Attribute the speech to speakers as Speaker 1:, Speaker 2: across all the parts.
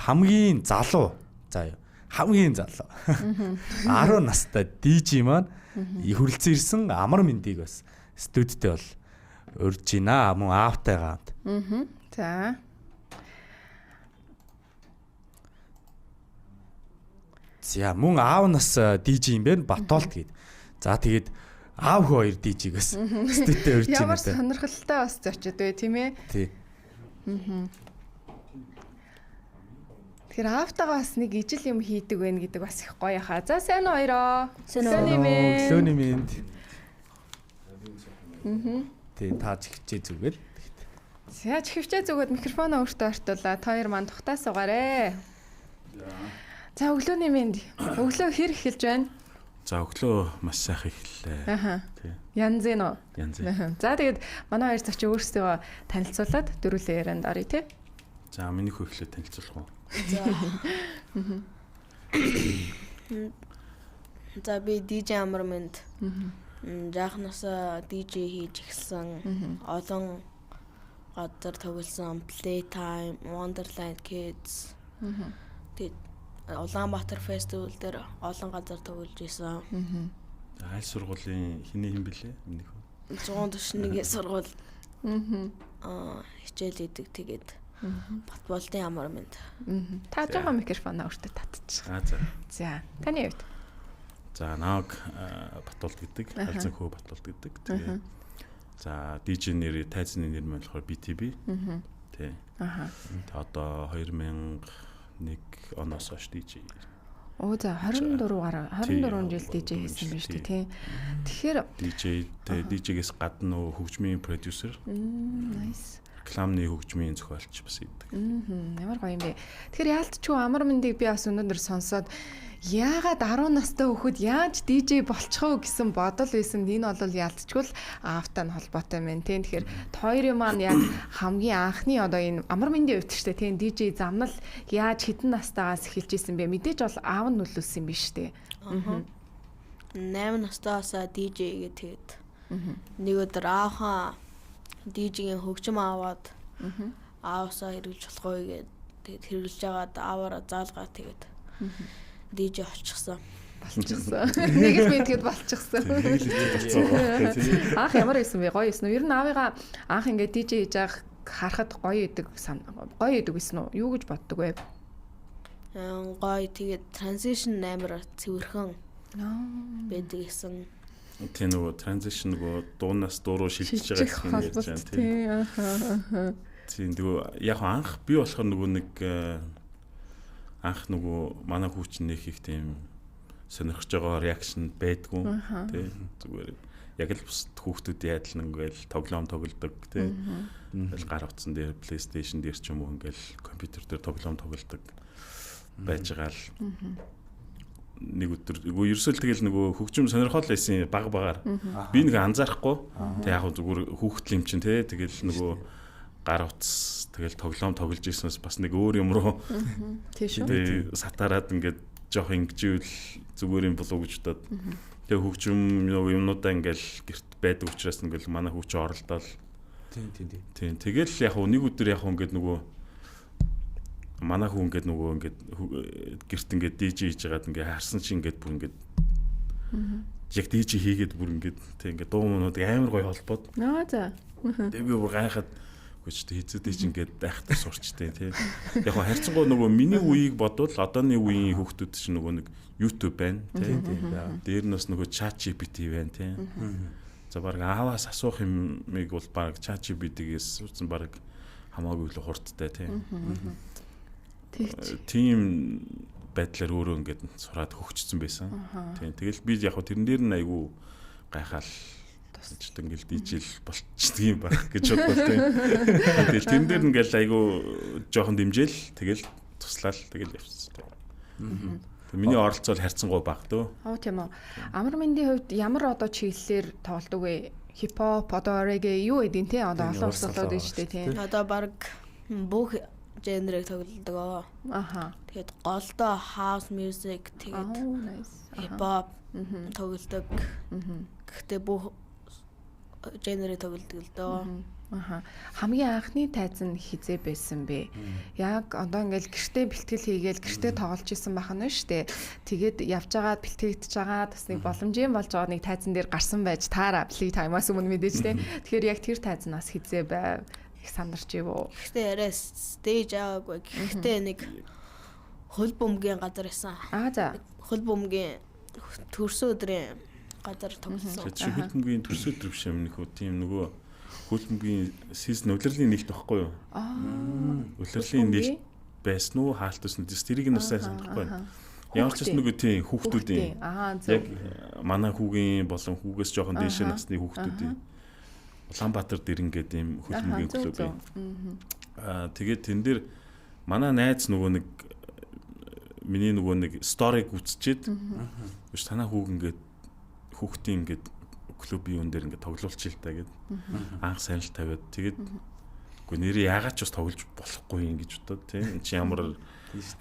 Speaker 1: хамгийн залуу. За юу. Хамгийн залуу. 10 настай DJ маань хүрэлцэн ирсэн амар мэндийг бас студидтэй бол урьж байна. Мөн аавтайгаа хамт.
Speaker 2: За.
Speaker 1: За мөн аав нас DJ юм байна. Батолт гээд. За тэгээд аав хоёр DJ-гээс студидтэй урьж байна.
Speaker 2: Ямар сонирхолтой бас зочид бай тийм ээ.
Speaker 1: Тий.
Speaker 2: Тэгэхээр аавтайгаа бас нэг ижил юм хийдэг байх гэдэг бас их гоё хаа. За сайн уу хоёроо?
Speaker 1: Өглөөний мэнд. Тий та чихчээ зүгээд.
Speaker 2: За чихвчээ зүгээд микрофоноо өөртөө ортуулаа. Та хоёр маань тухтаа суугаарэ. За өглөөний мэнд. Өглөө хэр эхэлж байна?
Speaker 3: За өглөө маш сайхан эхэллээ.
Speaker 2: Тий. Янз нь уу?
Speaker 3: Янз.
Speaker 2: За тэгээд манай хоёр зочин өөрсдөө танилцуулаад дөрүлээ ярианд орё тий.
Speaker 3: За миний хөө эхлээд танилцуулах уу?
Speaker 4: За би DJ Амармэнд жахнасаа DJ хийж эхэлсэн. Олон газар тоглосон. Playtime, Wonderland Kids. Тэгээд Улаанбаатар фестивал дээр олон газар тоглож исэн.
Speaker 3: Аль сургуулийн хиний хин бэлээ? Миний хөө.
Speaker 4: 100 төвшнийг сургууль. Хичээл идэг тэгээд Батболтын Амармэнд.
Speaker 2: Та жоохон микрофоноо өөртөө татчих.
Speaker 3: За.
Speaker 2: За таны хувьд?
Speaker 3: За нааг Батболт гэдэг, Алзан хөө Батболт гэдэг. Тэгээ. За DJ нэр тайзны нэр нь болохоор BTB. Тий. Та одоо 2001 оноос хойш DJ.
Speaker 2: Оо за 24 жил DJ хийсэн байна шүү дээ тий. Тэгэхээр
Speaker 3: DJ-гээс гадна нөө хөгжмийн продюсер.
Speaker 2: Nice.
Speaker 3: Рекламны хөгжмийн зохиолч бас идэг.
Speaker 2: Ямар гоё юм бэ. Тэгэхээр яалтчгүй амар мэндийг би бас өнөөдөр сонсоод яагаад 10 настай хөхөд яаж DJ болчихоо гэсэн бодол байсан. Энэ бол яалтчгүй л аавтай нь холбоотой юм тий. Тэгэхээр хоёрын маань яг хамгийн анхны одоо энэ амар мэндийн хувьд шүү дээ тий. DJ замнал яаж хэдэн настайгаас эхэлж исэн бэ? Мэдээж бол аав нь нөлөөлсөн биш үү?
Speaker 4: 8 настайгаас DJ гээ тэгээд нэг өдөр аахаа DJ-ийн хөгжим аваад аавсаа хэрэглэж болохгүй гээд тэгээд хэрэглэж байгаад ааваараа заалгаа тэгээд DJ болчихсон.
Speaker 2: Нэг л мэдгээд болчихсон. Аах ямар байсан бэ? Гоё байсан уу? Ер нь аавыгаа анх ингээд DJ хийж байгааг харахад гоё идэг байсан уу? Юу гэж боддог вэ?
Speaker 4: Гоё тэгээд transition амар цэвэрхэн байдаг гэсэн.
Speaker 3: Тэ нөгөө transition нөгөө дуунаас дуу руу шилжиж байгаа юм ярьж байна тийм. Тийм нөгөө яг анх би болохоор нөгөө нэг анх нөгөө манай хүүчин нэг их тийм сонирхож байгаа реакшн байдгүй тийм зүгээр яг л бусд хүүхдүүд яадал ингээл тоглоом тоглодог тийм ингээл гар утсан дээр PlayStation дээр ч юм уу ингээл компьютер дээр тоглоом тоглодог байж байгаа л нэг өдөр ерөөсөө тэгэл нөгөө хөгжим сонирхол байсан баг-багаар би нэг анзаарахгүй тэг яг зүгээр хүүхдэл юм чин те тэгэл нөгөө гар утас тэгэл тоглоом тоглож ирснээс бас нэг өөр юм руу тий сатараад ингээд жоох ингэжүүл зүгээр юм болов гэж бодоод тэг хөгжим юмнуудаа ингээл гэрт байдаг учраас ингээл манай хөгжим оролдоод тий тэгэл яг нэг өдөр яг ингээд нөгөө манай хүн ингээд нөгөө ингээд гэрт ингээд DJ хийж байгаад ингээд харсан чи ингээд бүр ингээд яг DJ хийгээд бүр ингээд тэг ингээд дуу мөнүүд амар гоё холбоод.
Speaker 2: За.
Speaker 3: Тэг би бүр гайхаад хүч хийцүүдээ чи ингээд байхтай сурчтэй тий. Яг хаа харьцангуй нөгөө миний үеийг бодвол одооны үеийн хүүхдүүд чи нөгөө нэг YouTube байна тий. Дээр нь бас нөгөө ChatGPT байна тий. За баг ааваас асуух юмыг бол баг ChatGPT-гээс суудсан баг хамаагүй л хурдтай тий. Тийм байдлаар өөрөө ингээд сураад хөгжсөн байсан. Тийм. Тэгэл би яг хөө тэрэн дээр нь айгүй гайхаал тусчд ингээл дижил болчихдөг юм баг гэж бодлоо тийм. Тэгэл тэрэн дээр ингээл айгүй жоохон дэмжээл тэгэл туслаал тэгэл явчихсан. Миний оролцоол харьцангуй баг дөө.
Speaker 2: Тийм үү. Амар мэндийн хувьд ямар одоо чиглэлээр тоглодог вэ? Хипхоп, одоо reggae юу гэдэг те одоо олон улсууд дээ шүү дээ тийм.
Speaker 4: Одоо баг бүх genre тоглодог. Тэгээд голдоо house music тэгээд hip hop тоглодог. Гэхдээ бүх genre тоглодог л доо.
Speaker 2: Хамгийн анхны тайз нь хизээ байсан бэ? Яг одоо ингээл гэртээ бэлтгэл хийгээл гэртээ тоглож исэн байх нь шүү дээ. Тэгээд явж байгаа бэлтгэгдэж байгаа бас нэг боломжийн болж байгаа нэг тайзан дээр гарсан байж таараа Playtime-аас өмнө мэдээж дээ. Тэгэхээр яг тэр тайз нь бас хизээ байв. Их сандарч ив үү?
Speaker 4: Гэхдээ арай stage аваагүй. Гэхдээ нэг хөл бөмбөгийн газар байсан.
Speaker 2: За.
Speaker 4: Хөл бөмбөгийн төрсөн өдрийн газар тоглосон.
Speaker 3: Хөл бөмбөгийн төрсөн өдөр биш юм нөхөө тийм нөгөө хөлбөмбөгийн сизон улирлын нэгт баггүй юу? Улирлын нэгт байсан уу хаалтс нь тэрийг нь сайн санахгүй. Ямар ч нэг тийм хүүхдүүдийн яг манай хүүгийн болон хүүгээс жоохон дээш насны хүүхдүүдийн Улаанбаатар дэрэнгээд ийм хөлбөмбөгийн клуб юм. Тэгээд тэн дээр манай найз нөгөө нэг миний нөгөө нэг сториг үзчихэд биш танаа хүүхдийн ингээд клубын юун дээр ингээд тоглуулчих л та гэд анх сайн л тавиад тэгээд үгүй нэрээ яагаад ч бас тоглож болохгүй юм гэж бодоод тий эн чи ямар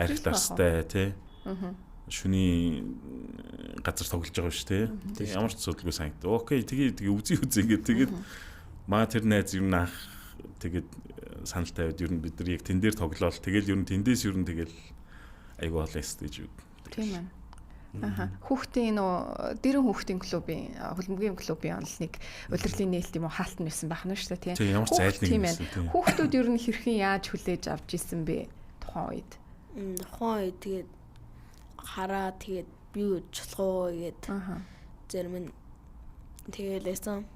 Speaker 3: архитарстай тий шүний газар тоглож байгаа шүү тий ямар ч судалгүй санагдав. Окей тэгээ үзье ингээд тэгээд маа тэр найз юм анх тэгээд санал тавиад ер нь бид нар яг тэн дээр тоглоол тэгэл ер нь тэндээс ер нь тэгэл айгу олон стейж үү.
Speaker 2: Тийм ээ. Хүүхдийн нөө дэрэн хүүхдийн клубын хөлбөмбөгийн клубын онол нэг удирдлын нээлт юм уу хаалт нь байсан байх нь шүү дээ
Speaker 3: тийм ямар зайлныг
Speaker 2: юм байна. Хүүхдүүд ер нь хэрхэн яаж хүлээж авч исэн бэ тухайн үед?
Speaker 4: Тухайн үед тэгээд хараа тэгээд би уучлах уу гээд зарим нь тэгээд лээсэн.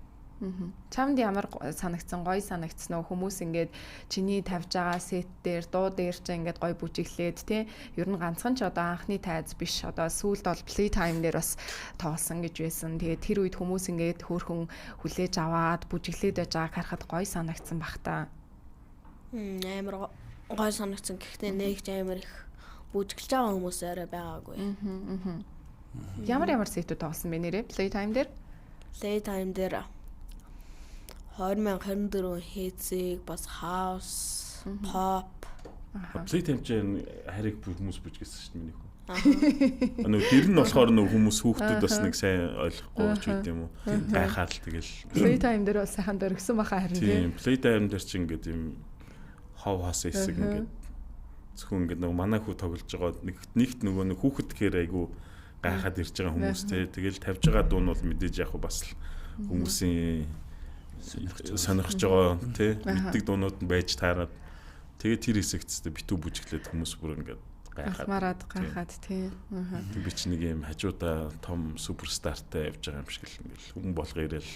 Speaker 2: Чамд ямар санагдсан гоё санагдсан уу хүмүүс ингээд чиний тавьж байгаа сет дээр дуу дээр ч ингээд гоё бүжиглээд тий ер нь ганцхан ч одоо анхны тайз биш одоо сүүлд бол Playtime дээр бас тоглосон гэж байсан. Тэгээд тэр үед хүмүүс ингээд хөөрхөн хүлээж аваад бүжиглээд байж байгааг харахад гоё санагдсан бах та.
Speaker 4: Амар гоё санагдсан. Гэхдээ нэг ч амар их бүжиглж байгаа хүмүүс арай байгаагүй.
Speaker 2: Ямар сетүүд тоглосон бэ нэрээ Playtime дээр?
Speaker 4: Playtime дээр 2024 хийцэг бас house pop
Speaker 3: Playtime чинь хариг хүмүүс бүжгэлсэн шүү дээ миний хөө. Нөгөө тэр нь болохоор нөгөө хүмүүс хүүхдүүд бас нэг сайн ойлгохгүй ч үт юм уу. Гайхаад л тэгэл
Speaker 2: Playtime дээр бас сайхан дөргсөн баха харин
Speaker 3: тийм Playtime дээр чинь ингээд юм хов хас хэсэг ингээд зөвхөн ингээд нөгөө манай хүү тоглож байгаа нэгт нөгөө нэг хүүхэд гэхээр айгу гайхаад ирж байгаа хүмүүс те тэгэл тавьж байгаа дуу нь бол мэдээж яг бас хүмүүсийн сонирхож байгаа тий мэддэг дуунууд нь байж таараад тэгээд тэр хэсэгтээ битүү бүжиглээд хүмүүс бүр ингээд
Speaker 2: гайхаад тий
Speaker 3: би ч нэг юм хажуудаа том суперстартай явж байгаа юм шиг л ингээд хүн болго ирээл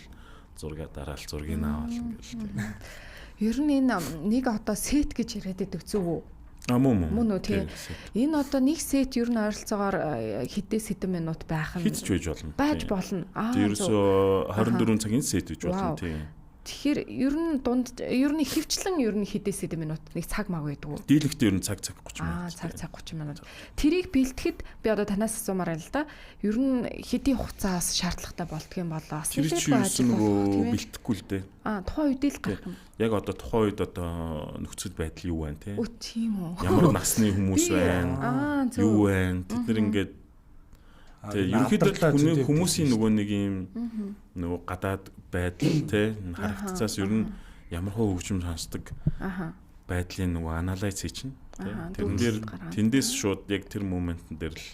Speaker 3: зураг дараал зургийг аваад ингээд
Speaker 2: ер нь энэ нэг одоо сет гэж яриад байдаг зүг үү?
Speaker 3: Мөн
Speaker 2: үү тий. Энэ одоо нэг сет ер нь ойролцоогоор хэдээс хэдэн минут байх нь
Speaker 3: хийж болно.
Speaker 2: Байж болно.
Speaker 3: Ерөөсөө 24 цагийн сет гэж болно тий.
Speaker 2: Тэгэхээр ер нь хөвчлэн хэдээс хэдэн минут нэг цаг маг байдаг уу?
Speaker 3: Дийлэгт ер нь цаг 30 минут.
Speaker 2: Цаг 30 минут. Тэрийг бэлтгэхэд би одоо танаас асуумаар байна л да. Ер нь хэдийн хугацаас шаардлагатай болдгийм болоо.
Speaker 3: Тэр чинь нөгөө бэлтгэхгүй л дээ.
Speaker 2: Тухайн үед л гарах юм.
Speaker 3: Яг одоо тухайн үед одоо нөхцөл байдал юу байна те?
Speaker 2: Тийм үү.
Speaker 3: Ямар насны хүмүүс байна? Юу байна? Тэд нар ингээд тэгээ ерөнхийдөө хүмүүсийн нөгөө нэг юм нөгөө гадаад байдал те харагдцаас ер нь ямар хөө хөгжим сонсдог байдлын нөгөө анализ хийчихнэ. Тэрэн дээр тэндээс шууд яг тэр моментн дээр л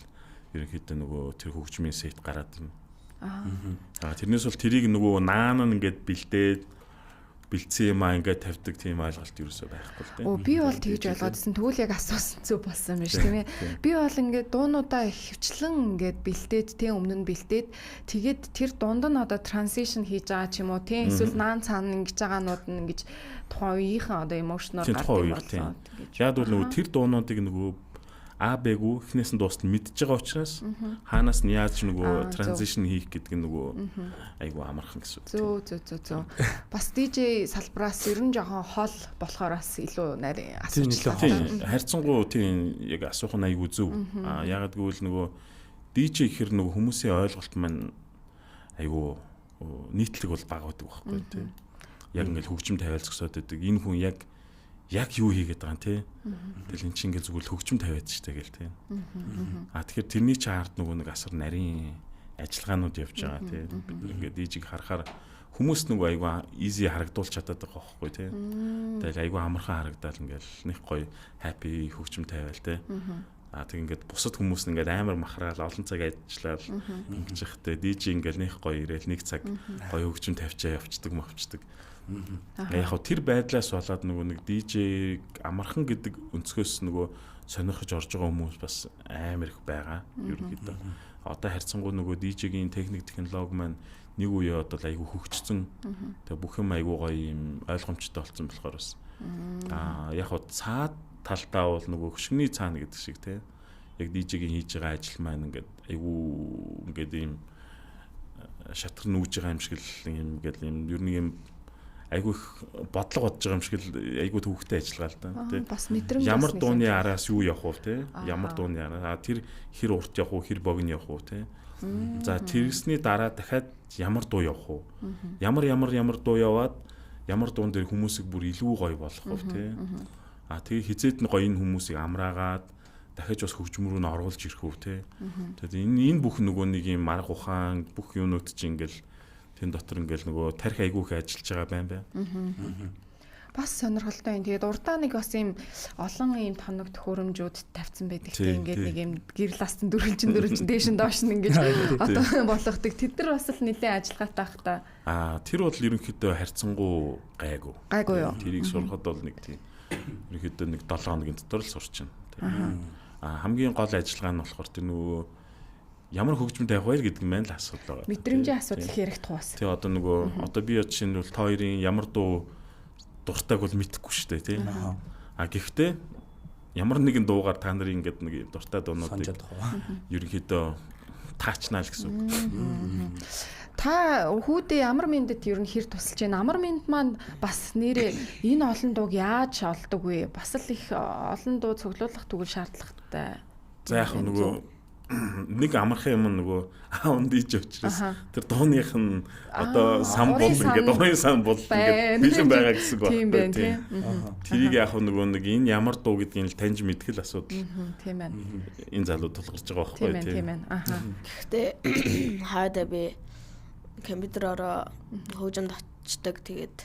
Speaker 3: ерөнхийдөө нөгөө тэр хөгжмийн сет гараад ирнэ. Тэрнээс бол тэрийг нөгөө наан ингээд бэлдсэн юм ингээд тавьдаг тийм ойлголт ерөөсөй байхгүй л дээ.
Speaker 2: Би бол тэгж ойлгоодсэн. Тэгвэл яг асуусан зүг болсон юм биш тийм ээ. Би бол ингээд дуунуудаа хөвчлэн ингээд бэлдээд тийм өмнө нь бэлдээд тэгээд тэр дунд нь одоо transition хийж байгаа ч юм уу тийм эсвэл наан цаана ингэж байгаанууд нь ингэж тухайн үеийнхэн одоо emotional гардаг болсон.
Speaker 3: Яг бол нөгөө тэр дуунуудыг нөгөө А-бэгүү эхнээс нь дуустал мэдж байгаа учраас хаанаас нь яаж нөгөө транзишн хийх гэдэг нь нөгөө айгу амархан гэсэн үг.
Speaker 2: Зөө. Бас DJ салбраас ер нь жоохон хол болохоор бас илүү нарийн асуучлаа.
Speaker 3: Тийм харьцангуй тийм яг асуух нь айгу зөв. Ягаад гэвэл нөгөө DJ гэхэр нөгөө хүмүүсийн ойлголт маань айгу нийтлэг бол бага байдаг байхгүй тийм. Яг ингээл хөгжим тавиалц өсөд байдаг. Энэ хүн яг юу хийгээд байгаа юм те. Тэгэл эн чинь ингээд зүгээр хөгжим тавиад ч тэгэл те. Тэгэхээр тэрний чи ард нөгөө нэг асар нарийн ажиллагаанууд явж байгаа те. Бид ингээд дижиг харахаар хүмүүс нөгөө айгүй easy харагдуулж чадаад байгаа байхгүй тий. Тэгэл айгүй амархан харагдаад ингээл нэг гоё happy хөгжим тавиал тий. Тэг ингээд бусад хүмүүс ингээд амар махраал олон цаг ажиллаад ингэж ихтэй DJ ингээд нэг гоё ирээл нэг цаг гоё хөгжим тавьчаа явцдаг мовчдаг. Яг хөө тэр байдлаас болоод нөгөө нэг DJ амархан гэдэг өнцгөөс нөгөө сонирхож орж байгаа хүмүүс бас амар их байгаа. Ерөнхийдөө одоо харьцангуй нөгөө DJ-гийн техник технологи маань нэг үе одоо айгүй хөгжсөн. Тэгээ бүх юм айгүй гоё юм ойлгомжтой болсон болохоор бас яг хөө цаад талтаа бол нөгөө хөшгөний цаана гэдэг шиг тий. Яг DJ-гийн хийж байгаа ажил маань ингээд айгүй ингээд ийм шатар нүүж байгаа юм шиг л юм ингээд юм ер нь юм айгүй их бодлого бодож байгаа юм шиг л айгүй төвхтэй ажиллагаа л да тий.
Speaker 2: Бас мэдрэмж
Speaker 3: ямар дууны араас юу явах вэ тий? Ямар дууны араа тэр хэр урт явах уу, хэр богино явах уу тий? За тэрсний дараа дахиад ямар дуу явах уу? Ямар дуу яваад ямар дуун дээр хүмүүсийг бүр илүү гоё болгох уу тий? Тэгээ хизээд нь гоё энэ хүмүүсийг амраагаад дахиж бас хөгжим рүү н оруулж ирэх үү тий. Тэгээд энэ бүх нөгөө нэг юм арга ухаан бүх юмнууд чинь ингээл тэн дотор ингээл нөгөө тарих айгүйх ажиллаж байгаа байна бай.
Speaker 2: Бас сонирхолтой юм. Тэгээд урдаа нэг бас ийм олон ийм тоног төхөөрөмжүүд тавьсан байдаг. Тэгээд ингээд нэг ийм гэр ластын дөрвөлжин дээш нь доош нь ингэж одоо болгодог. Тэд нар бас л нэлээд ажиллагаатай байх та.
Speaker 3: Тэр бол ерөнхийдөө харьцангуй гайгүй.
Speaker 2: Гайгүй юу?
Speaker 3: Тэрийг сурахад бол нэг тийм ерөнхийдөө нэг 7 хоногийн дотор л сурчин. Хамгийн гол ажиллагаа нь болохоор тэр нөгөө ямар хөгжим тавих вэ гэдэг нь маань л асуудал байгаа.
Speaker 2: Мэдрэмжийн асуудал хэрэгдэх бас.
Speaker 3: Тэгээ одоо нөгөө одоо би жишээ нь бол та хоёрын ямар дуу дуртайг бол мэдэхгүй шүү дээ тий. Гэхдээ ямар нэгэн дуугаар та нарын ингээд нэг дуртай дуунуудыг ерөнхийдөө таачнаа л гэсэн үг.
Speaker 2: Та хүүдээ амар миндэд ер нь хэр тусалж байна? Амар минд маань бас нэрээ энэ олон дууг яаж олдог вэ? Бас л их олон дуу цуглуулах тэгвэл шаардлагатай.
Speaker 3: За яг нөгөө нэг амархан юм нөгөө аав диж учраас тэр дууных нь одоо сан бол ингээд дууны сан бол ингээд бэлэн байгаа гэсэн үг байна тийм. Тэрийг яг нөгөө нэг энэ ямар дуу гэдгийг л таньж мэдэх л асуудал.
Speaker 2: Тийм байна.
Speaker 3: Энэ залуу тулгарч байгаа байхгүй тийм.
Speaker 2: Тийм байна.
Speaker 4: Гэхдээ хаадаг би компьютероор хөгжимд очдаг тэгээд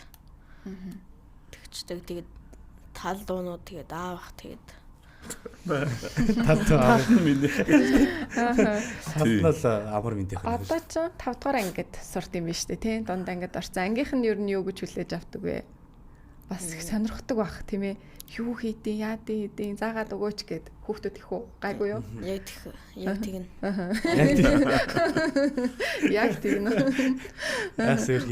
Speaker 4: тэгчдэг тэгээд тал дуунууд тэгээд аавах тэгээд
Speaker 1: Татнал амар мэдэх.
Speaker 2: Одоо ч 5 дугаар ангид сурт юм биш үү тий? Дундаа ангид орсон. Ангийнх нь ер нь юу гэж хүлээж авдаг вэ? Бас их сонирхдаг бах тийм ээ. Юу хийдیں, яадیں, заагаад өгөөч гэд хүүхдүүд их үү? Гайгүй юу?
Speaker 4: Яг тэгнэ.
Speaker 2: Яг тэгнэ.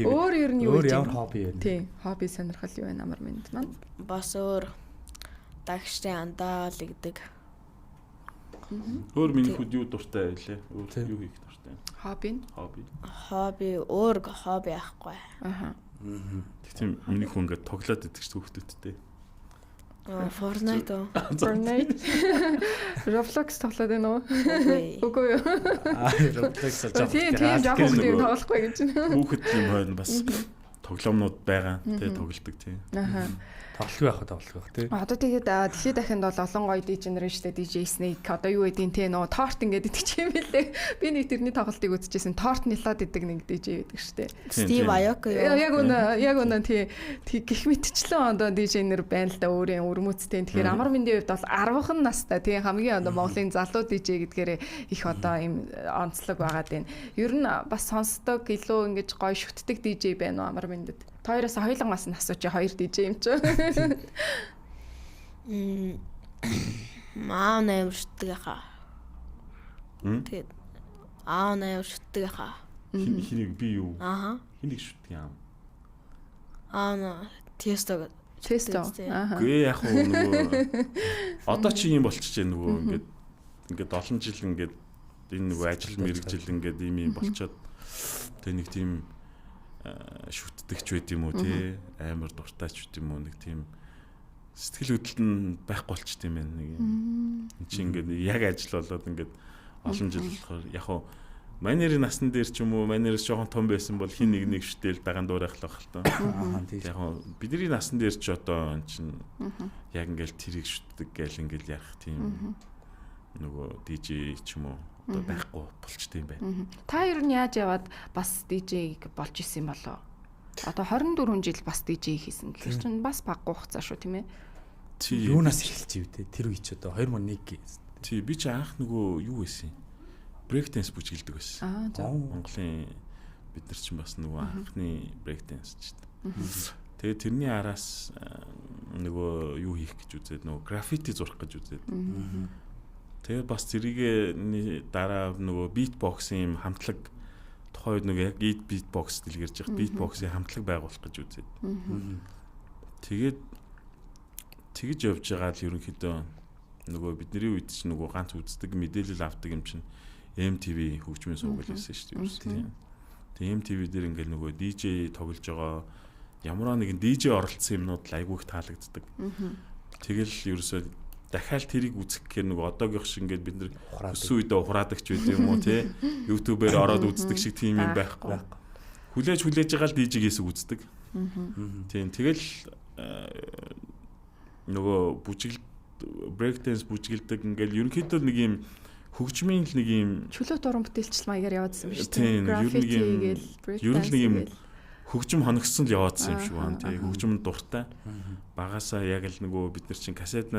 Speaker 2: Өөр ер нь юу
Speaker 1: вэ? Өөр ямар хобби вэ?
Speaker 2: Тий, хобби сонирхол юу вэ амар минь маань?
Speaker 4: Бас өөр дагштай андаал гэдэг.
Speaker 3: Өөр миний хүүд юу дуртай байлээ? Өөр юу хийх дуртай?
Speaker 4: Хобби өөр хобби ахгүй.
Speaker 3: Тэгтээ миний хүн ингээд тоглоод идэх ч хүүхдүүдтэй.
Speaker 4: Fortnite.
Speaker 2: Roblox тоглоод байна уу? Үгүй юу.
Speaker 1: Roblox
Speaker 2: тийм жоохон тийм тоглохгүй гэж байна.
Speaker 3: Хүүхэд юм байна бас тоглоомнууд байгаа. Тэгээ тоглодог тийм.
Speaker 1: Тоглох тий.
Speaker 2: Одоо тэгээд дэлхийд дахинд бол олон гоё DJ нар шүү дээ. DJ Snake одоо юу гэдгийг те нөө торт ингээд идэх юм билээ. Би нэг тэрний тоглолтыг үзчихсэн. Торт нилаад идэг нэг DJ байдаг шүү дээ.
Speaker 4: Steve Aoki.
Speaker 2: Яг үнэ тий гих мэтчлэн одоо DJ нар байна л да өөрийн өрмөцтэй. Тэгэхээр амар миндийн хувьд бол 10хан настай тий хамгийн одоо Монголын залуу DJ гэдгээр их одоо им онцлог байгаад байна. Ер нь бас сонсдог илүү ингэж гоё шүтдэг DJ байна уу амар миндэд. Хоёроос хоёулангаас нь асууч 2 DJ юм чи.
Speaker 4: Маа нэм шүтдэг хаа. Тэгээд нэм шүтдэг хаа.
Speaker 3: Хинийг би юу? Хинийг шүтдэг юм.
Speaker 4: Тесто.
Speaker 3: Гээ яг нөгөө одоо чи юм болчихжээ нөгөө ингээд олон жил ингээд энэ нөгөө ажил мэргэжил ингээд юм болчиход тэг нэг тийм шүтдэгч байд юм уу тий амар дуртайч байд юм уу нэг тийм сэтгэл хөдлөлт нь байхгүй болчт юм байна нэг юм чи ингээд яг ажил болоод ингээд олон жил болохоор яг хуу манерийн насны дээр ч юм уу манерээс жоохон том байсан бол хин нэг шүтэл дагаан дуурайхлах л тоо яг хуу бидний насны дээр ч одоо эн чин яг ингээд тэрийг шүтдэг гээл ингээд ярих тийм нөгөө DJ ч юм уу байхгүй болчтой юм байна.
Speaker 2: Та ер нь яаж яваад бас DJ-г болж исэн болоо? Одоо 24 жил бас DJ хийсэн гэхэр чинь бас баггүй хугацаа шүү тийм ээ.
Speaker 1: Юунаас эхэлж ив те тэр үе ч одоо 2001
Speaker 3: тий би ч анх нөгөө юу байсан брейк данс бүжгэлдэг байсан. Монголын бид нар чинь бас нөгөө анхны брейк данс ч гэдэг. Тэгээ тэрний араас нөгөө юу хийх гэж үзээд нөгөө граффити зурах гэж үзээд. Тэгээ бас зэрийг дараа нөгөө битбоксын юм хамтлаг тухайд нөгөө яг битбокс дэлгэрж явах битбоксын хамтлаг байгуулах гэж үзээд. Тэгээд тэгж явж байгаа л ерөнхийдөө нөгөө бидний үед чинь нөгөө ганц үздэг мэдээлэл авдаг юм чинь MTV хөгжмийн сургууль байсан шүү дээ. Тэгээ MTV дээр ингээл нөгөө DJ тоглож байгаа ямар нэгэн DJ оролцсон юмнууд л айгүй их таалагддаг. Тэгэл ерөөсөө дахиад тэрийг үзэх гэхээр нөгөө одоогийнх шиг ингээд бид нар өссөн үедээ ухраадаг ч байд юм уу те YouTube-ээр ороод үздэг шиг тийм юм байхгүй. Хүлээж байгаа л DJ-гээс үздэг. Тийм тэгэл нөгөө бүжиглэлт брейк данс бүжгэлдэг ингээл ерөнхийдөө нэг юм хөгжмийн нэг юм
Speaker 2: чөлөөт уран бүтээлчл маягаар яваадсан биш
Speaker 3: үү? Граффити гээл брейк данс нэг юм хөгжим хоногцсон л яваадсан юм шиг байна. Тэгээ хөгжим дуртай. Багасаа яг л нөгөө бид нар чинь касет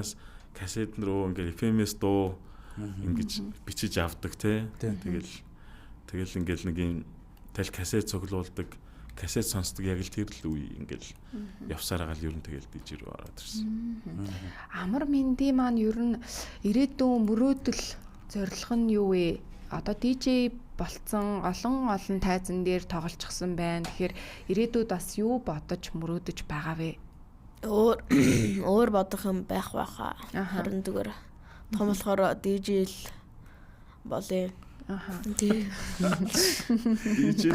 Speaker 3: руу ингээл FM-с дуу ингэж бичиж авдаг те. Тэгэл ингээл нэг юм тэл касет цуглуулдаг, касет сонсдог яг л тэр л үе ингээл явсаар байгаа л ер нь тэгэл DJ рүү ороод ирсэн.
Speaker 2: Амар Минди маань ер нь ирээдүйн мөрөөдөл зорилго нь юу вэ? Одоо DJ болцсон олон тайзан дээр тоглолцсон байна. Тэгэхээр ирээдүйд бас юу бодож мөрөөдөж байгаа вэ?
Speaker 4: Өөр бодох юм байх байхаа. 24 том болохоор DJ л болъё.
Speaker 3: DJ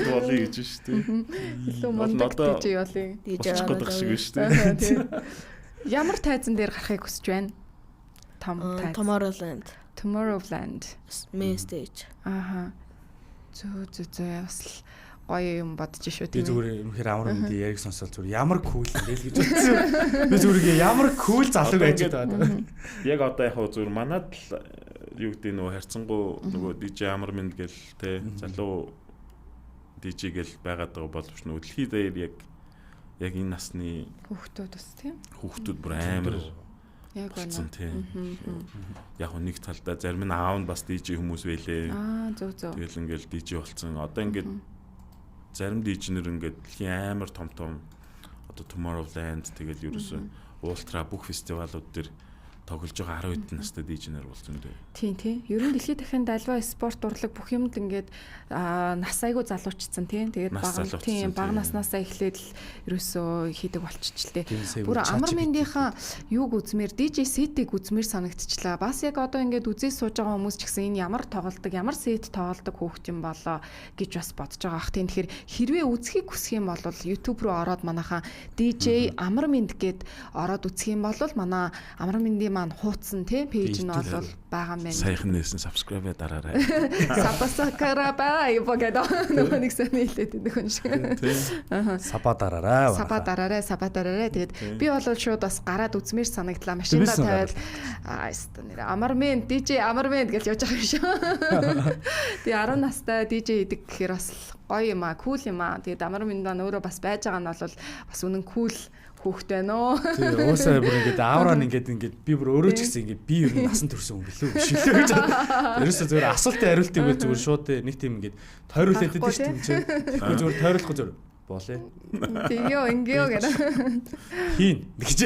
Speaker 3: болъё гэж шүү дээ.
Speaker 2: Илүү мундаг DJ болъё.
Speaker 3: DJ болох шиг шүү дээ.
Speaker 2: Ямар тайзан дээр гарахыг хүсэж байна? Том тайз. Tomorrowland
Speaker 4: main stage.
Speaker 2: Зөө бас гоё юм бодож шүү
Speaker 1: тийм. Би зүгээр үнэхээр амар мэдээ яриг сонсоод зүгээр ямар кул ингээл гэж бодсон. Би зүгээр ямар кул залуу байж байгаа.
Speaker 3: Яг одоо яг зүгээр манад л юу гэдэг нөгөө харьцангуй нөгөө DJ амар мэд гэл те залуу DJ гэл байгаад байгаа боловч нөгөө дэлхийд даяар яг энэ насны
Speaker 2: хүүхдүүд бас тийм.
Speaker 3: Хүүхдүүд бүр амар
Speaker 2: яг байна
Speaker 3: тийм. Яг нэг талдаа зарим нь аав нь бас DJ хүмүүс байлээ.
Speaker 2: Зөв.
Speaker 3: Тэгэл ингээл DJ болцсон. Одоо ингээд зарим DJ-нэр ингээд дэлхийн амар том одоо Tomorrowland тэгэл ерөөсөө ультра бүх фестивалууд дээр тоглож байгаа 10 хэдэн настай DJ-нэр болсон дээ.
Speaker 2: Тийм. Ер нь дэлхийд дахин альва спорт урлаг бүх юмд ингээд нас айгу залуучсан тийм. Тэгээд бага наснаасаа эхлээд л ерөөсөө хийдэг болчихчлээ. Бүр амар мэндийнхэн юуг үзмээр DJ сетийг үзмээр санагдчихлаа. Бас яг одоо ингээд үзээ сууж байгаа хүмүүс ч гэсэн энэ ямар тоглолдог, ямар сет тоглолдог хүүхд юм болоо гэж бас бодож байгаа ах. Тийм. Тэгэхээр хэрвээ үзхийг хүсэх юм бол YouTube руу ороод манайхан DJ амар мэнд гээд ороод үзэх юм бол манай амар мэндийн маань хуудсан тий пэйж нь бол байгаа юм байна.
Speaker 3: Саяхан нээсэн subscribe дараарай.
Speaker 2: Сапасакарабаа ивогедо нэг сэний хэлээд байдаг хүн шиг.
Speaker 1: Сапа дараарай.
Speaker 2: Тэгээд би бол шууд бас гараад үзмээр санагдлаа. Машиндаа тавиад амармен DJ амармен гэж явж байгаа юм шүү. Тэгээ 10 настай DJ идэг гэхээр бас гоё юм аа, кул юм аа. Тэгээд амармен маань өөрөө бас байж байгаа нь бол бас үнэн кул хүүхтэй нөө.
Speaker 1: Тийм уусаа бүр ингээд аавраа ингээд би бүр өөрөө ч гэсэн ингээд би ер нь насан турсан хүн билүү биш үү гэж. Ерөөсөө зүгээр асуултын хариултыг бол зүгээр шууд нэг тийм ингээд тойруулээд байдаг шүү дээ. Тэгэхээр зүгээр тойруулахгүй зүгээр болъё.
Speaker 2: Тийё ингэё гэдэг.
Speaker 1: Хийн гэж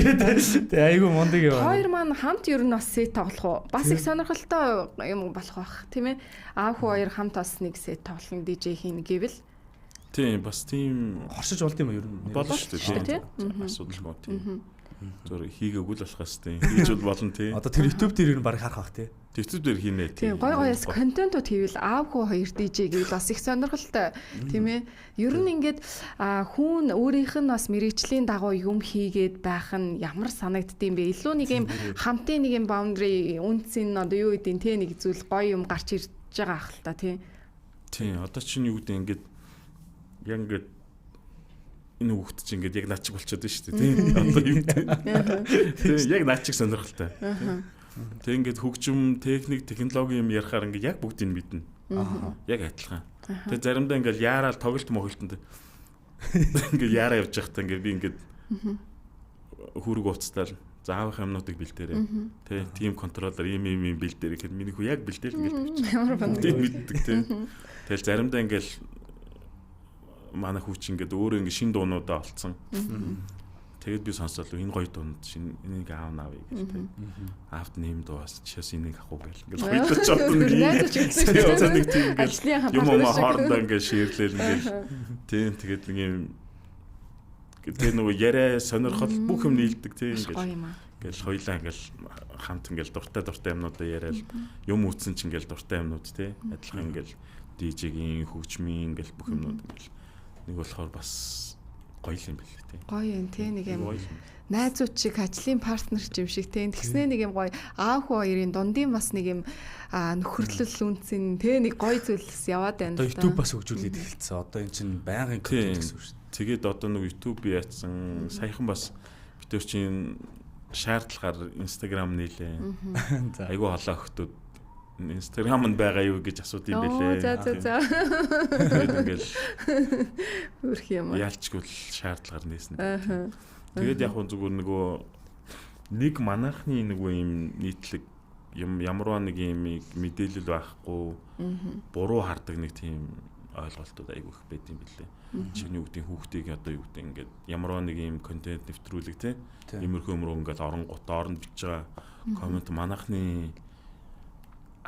Speaker 1: тэгээ айгүй мундаг юм.
Speaker 2: Хоёр маань хамт ер нь бас сет тоглох уу? Бас их сонирхолтой юм болох бах тийм ээ. Аав хүү хоёр хамт бас нэг сет тоглох DJ хийн гэвэл
Speaker 3: тийм бас тийм
Speaker 1: хоршиж болд юм ер нь
Speaker 3: болно шүү дээ тийм асуудалгүй тийм зөв хийгээгүй л болохоос тийм хийж болно тийм
Speaker 1: одоо тэр YouTube дээр ер нь баг харах бах тийм
Speaker 3: YouTube дээр хийнэ
Speaker 2: тийм гой контентууд хийвэл аав хүү хоёр DJ гэвэл бас их сонирхолтой тийм ээ ер нь ингээд хүн өөрийнх нь бас мэрэгжлийн дагуу юм хийгээд байх нь ямар санагддığım бэ илүү нэг юм хамтын нэг юм boundary үнцэн одоо юу гэдэг тийм нэг зүйл гоё юм гарч ирж байгаа ах л та тийм
Speaker 3: одоо чинь юу гэдэг ингээд яг ингээд энэ хүүхд чинь ингээд яг наачиг болчиход байна шүү дээ тийм одоо юу тийм яг наачиг сонирхолтой тийм ингээд хөгжим техник технологи юм ярихаар ингээд яг бүгдийг нь мэднэ яг адилхан тэгээ заримдаа ингээд яарал тоглолт моголтонд Ингээд яараа явж байхдаа ингээд би ингээд хүрэг ууцтал заавах юмнуудыг бэлдээрээ. Тэ тим контроллер ийм бэлдээрээ гэхэд миний хүү яг бэлдээл ингээд явчих.
Speaker 2: Ямар бандаа
Speaker 3: мэддэг тэ. Тэгэл заримдаа ингээд манай хүүч ингээд өөрөө ингээд шин дуунуудаа олцсон. Тэгээд би сонсоод энэ гоё дунд шин энийг аавна авъя гэж тэ. Аавд нэм дуус чиэс энийг авах уу гэл. Ингээд хоёулаа ч одоо нэг тийм ингээд юм хоорондоо ингээд ширлэл ингээд тийм тэгээд нэг юм тэгээд нөгөө яриа сонирхол бүх юм нийлдэг тийм ингээд хоёулаа ингээд хамт ингээд дуртай юмнуудаа яриад юм үүсэн ч ингээд дуртай юмнууд тийм адилхан ингээд DJ-гийн хөгжмийн ингээд бүх юмнууд ингээд нэг болохоор бас гоё юм билээ тийм.
Speaker 2: Гоё юм тийм нэг юм найзууд шиг ажлын партнер ч юм шиг тийм. Тэгснээ нэг юм гоё аав хүү хоёрын дундын бас нэг юм нөхөрлөл үнцэн тийм нэг гоё зүйлс яваад байна.
Speaker 1: Одоо YouTube бас хөгжүүлээд эхэлсэн. Одоо эн чинь байнгын контент гэсэн үг шүү дээ.
Speaker 3: Тэгээд одоо нэг YouTube яатсан саяхан бас бид төр чинь шаардлагаар Instagram нийлээ. Айгу холоо охтууд Instagram-д байгаа юу гэж асуудаг юм бэлээ.
Speaker 2: За.
Speaker 3: Тэгээд ингээл
Speaker 2: үрх юм.
Speaker 3: Яалчгүй шаардлагаар нээсэн. Тэгээд яг зүгээр нөгөө нэг манайхны нөгөө юм нийтлэг юм ямарваа нэг юм мэдээлэл байхгүй буруу хардаг нэг тийм ойлголтууд айгүй их байд юм бэлээ. Чиний үгтийн хүүхдийг одоо юу гэдэг ингээд ямарваа нэг юм контент нэвтрүүлэг тийм иймэрхүү ингээд оронд бичиж байгаа комент манайхны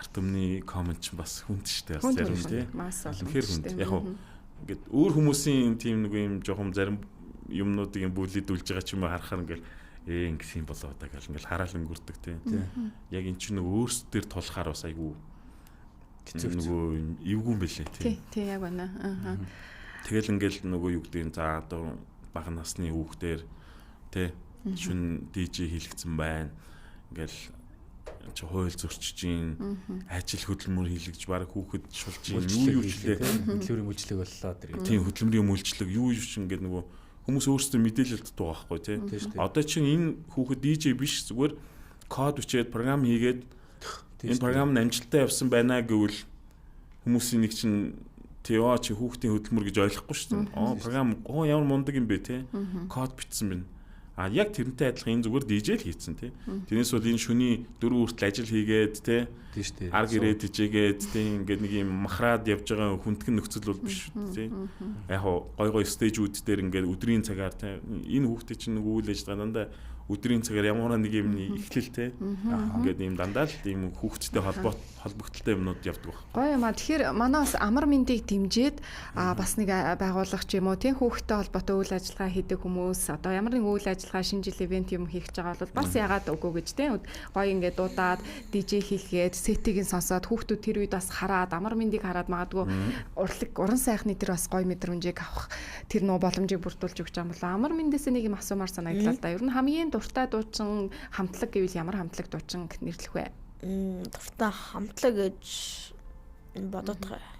Speaker 3: арт өмнө комент ч бас хүнд штэ бас зарим тийм үнэхээр хүнд яг ингээд өөр хүмүүсийн тийм нэг юм жоохон зарим юмнуудыг бүлэдүүлж байгаа ч юм уу харахаар ингээд ингэсэн болоод байгаа гал ингээд хараал өнгөрдөг тийм яг эн чинь нөгөө өөрсдөр тулахаар бас айгүй нөгөө эвгүй юм бэлээ
Speaker 2: тийм яг байна.
Speaker 3: Тэгэл ингээл нөгөө юу гэдэг нь за одоо бага насны хүүхдээр тэ шүн DJ хийлгцэн байна. Ингээл чи хууль зөрчиж гин ажил хөдөлмөр хийлгэж баг хүүхэд шулж гин юу ч лээ
Speaker 1: хөдөлмөрийн үйлчлэг боллоо тэр.
Speaker 3: Тийм хөдөлмөрийн үйлчлэг юу ч ингээд нөгөө хүмүүс өөрсдөө мэдээлэл татдаг байхгүй тий. Одоо чинь энэ хүүхэд DJ биш зүгээр код бичээд програм хийгээд энэ програм нь амжилттай явсан байна гэвэл хүмүүсийн нэг чинь тэо чи хүүхдийн хөдөлмөр гэж ойлгохгүй шүү дээ. Програм ямар мундаг юм бэ те. Код бичсэн байна. Яг тэрнтэй адилхан энэ зүгээр DJ л хийцэн те. Тэрнээс бол энэ шүний 4 хүртэл ажил хийгээд те.
Speaker 1: Тийм шүү дээ.
Speaker 3: Ар гэрээ дижээгээд те ингээд нэг юм махраад явж байгаа хүндхэн нөхцөл бол биш те. Яг гой стейжүүд дээр ингээд өдрийн цагаар те энэ хүүхдээ чинь нэг үйл ажиллагаа дандаа өдрийн цагаар ямар нэг юм эхлэлтэй ингээд ийм дандаа л ийм хүүхдтэй холбогдолтой юмнууд явдаг байна.
Speaker 2: Гоё юм аа. Тэгэхээр манай бас амар мэндийг дэмжиж бас нэг байгууллага ч юм уу тийм хүүхдтэй холбоотой үйл ажиллагаа хийдэг хүмүүс одоо ямар нэг үйл ажиллагаа шинэ жил ивент юм хийх гэж байгаа бол бас ягаад үгүй гэж тийм гоё ингээд дуудаад DJ хийлгээд сетийг нь сонсоод хүүхдүүд тэр үед бас хараад амар мэндийг хараад магадгүй уран сайхны тэр бас гоё мэдрэмжийг авах тэр нөө боломжийг бүрдүүлж өгч байгаа юм болоо. Амар мэндээс нэг юм асуумаар санагдлаа л да. Ер нь хамгийн дуртай дуучин хамтлаг гэвэл ямар хамтлаг дуучин нэрлэх вэ?
Speaker 4: Дуртай хамтлаг гэж бодоод байгаа.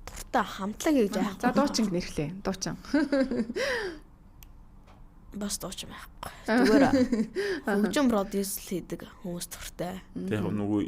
Speaker 4: Дуртай хамтлаг гэж яах.
Speaker 2: За дуучин нэрлээ. Дуучин.
Speaker 4: Бас дуучин байхгүй. Зүгээр хөгжим продюс хийдэг хүмүүс дуртай.
Speaker 3: Тэгээ нөгөө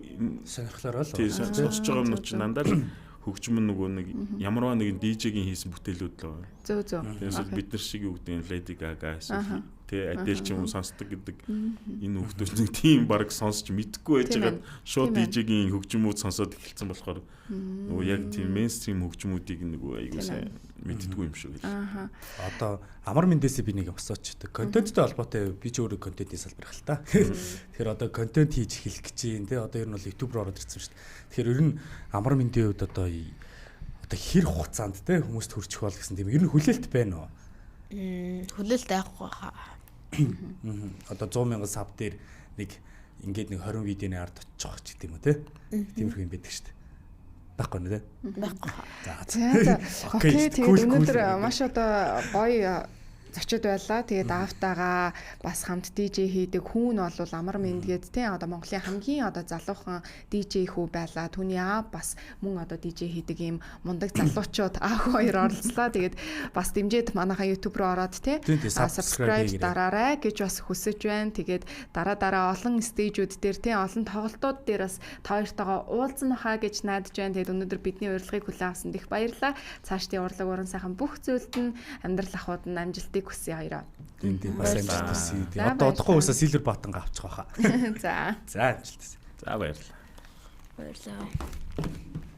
Speaker 1: сонирхлоор л
Speaker 3: тий сонсож байгаа юм чинь дандаа л хөгжим нь нөгөө нэг ямарваа нэгэн DJ-гийн хийсэн бүтээлүүд л байна.
Speaker 2: Зөө.
Speaker 3: Тэрээс бид нар шиг юу гэдэг нь Lady Gaga эсвэл тэ Adele ч юм уу сонсдог гэдэг энэ хүүхдүүд нэг тийм баг сонсч мэдхгүй байж байгаа шууд DJ-гийн хөгжмүүд сонсоод эхэлсэн болохоор нөгөө яг тийм мейнстрим хөгжмүүдийг нөгөө айгуу сайн мэддэггүй юм шиг л.
Speaker 1: Одоо амар мэндээсээ би нэг юм асуучдаг. Контенттэй холбоотой би ч өөрөө контентын салбар хэл та. Тэгэхээр одоо контент хийж эхлэх гэж юм те одоо ер нь бол YouTube-оор ороод ирсэн шүү дээ. Тэгэхээр ер нь амар мэндийн хувьд одоо хэр хугацаанд те хүмүүст хүрчих бол гэсэн тийм ер нь хүлээлт байна уу?
Speaker 4: Хүлээлт байхгүй хаа.
Speaker 1: Одоо 100,000 саб дээр нэг ингээд нэг 20 видеоны ард очих ч гэдэг юм уу те. Тиймэрхүү юм байдаг шүү дээ. Баггүй нэ.
Speaker 4: Баггүй.
Speaker 2: За. Окей, тэгээд өнөөдөр маш одоо гоё зочид байлаа. Тэгээд аавтайгаа бас хамт DJ хийдэг хүн бол амар мэнд гээд тий одоо Монголын хамгийн одоо залуухан DJ хүү байлаа. Түүний аав бас мөн одоо DJ хийдэг ийм мундаг залуучууд аав хоёр оролцлоо. Тэгээд бас дэмжиж манайхаа YouTube руу ороод тий subscribe дараарай гэж бас хүсэж байна. Тэгээд дараа олон стейжүүд дээр тий олон тоглолтууд дээр бас та хоёртойгоо уулзна хаа гэж найдаж байна. Тэгээд өнөөдөр бидний урилгыг хүлээн авсанд их баярлалаа. Цаашдын урлаг уран сайхан бүх зүйлд нь амьдрал ахуйд нь амжилтыг хүсье хоёроо.
Speaker 1: Тийм бас амжилт хүсье. Одоо удахгүй өсө Silver Button авчих واخа.
Speaker 2: За.
Speaker 1: За амжилт.
Speaker 3: За баярлалаа.
Speaker 4: Баярлалаа.